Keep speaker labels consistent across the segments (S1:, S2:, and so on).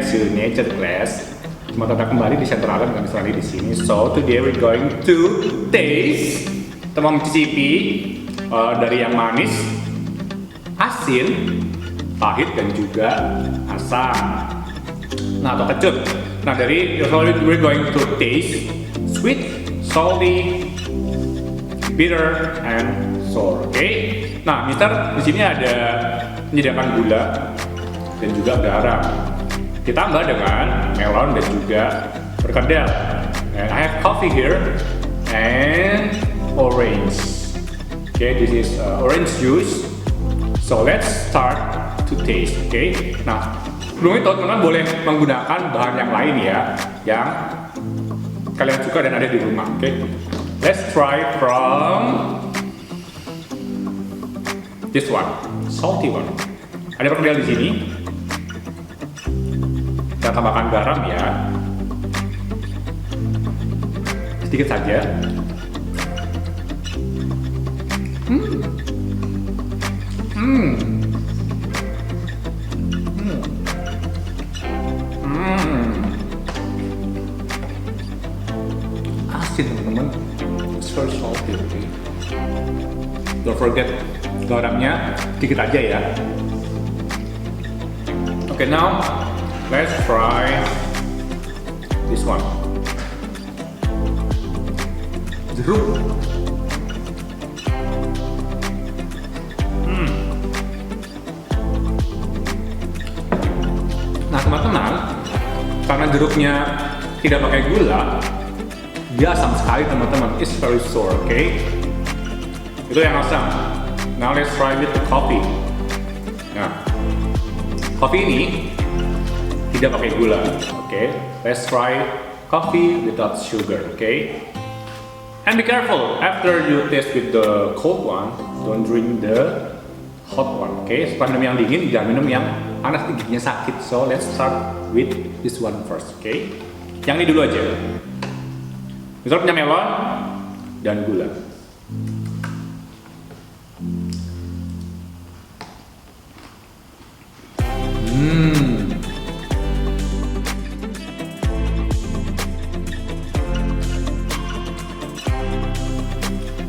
S1: to nature class. Selamat datang kembali di Center Alam dengan Israeli di sini. So today we're going to taste atau mencicipi dari yang manis, asin, pahit dan juga asam. Nah, atau kecut. Nah, we're going to taste sweet, salty, bitter, and sour. Oke. Nah, Mister di sini ada menyediakan gula dan juga garam. Ditambah dengan melon dan juga perkedel. And I have coffee here and orange. Okay, this is orange juice. So let's start to taste. Okay. Nah, sebelum itu teman-teman boleh menggunakan bahan yang lain ya, yang kalian suka dan ada di rumah. Okay. Let's try from this one, salty one. Ada perkedel di sini. Kita tambahkan garam ya, sedikit saja. Asin teman-teman, it's very salty. Okay. Don't forget garamnya sedikit aja ya. Okay, now let's try this one. Jeruk. Nah teman-teman, karena jeruknya tidak pakai gula, dia asam sekali teman-teman. It's very sour, okay? Itu yang asam. Now let's try with the coffee. Nah, kopi ini tidak pakai gula, okay? Let's try coffee without sugar, okay? And be careful, after you taste with the cold one, don't drink the hot one, okay? Setelah minum yang dingin, jangan minum yang panas, giginya sakit. So let's start with this one first, okay? Yang ini dulu aja. Misalnya punya melon dan gula.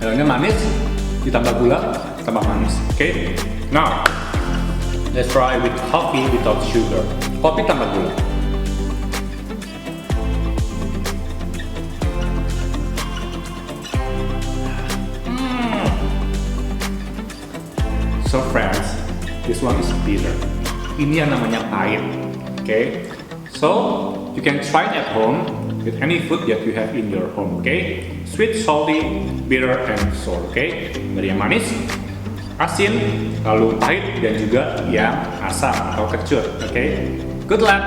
S1: Melonnya manis, ditambah gula, tambah manis. Okay? Now, let's try with coffee without sugar. Kopi tambah gula. So friends, this one is bitter. Ini yang namanya pahit. Okay? So, you can try it at home with any food that you have in your home, okay? Sweet, salty, bitter, and sour, okay? Dari yang manis, asin, lalu pahit, dan juga yang asam atau kecut, okay? Good luck!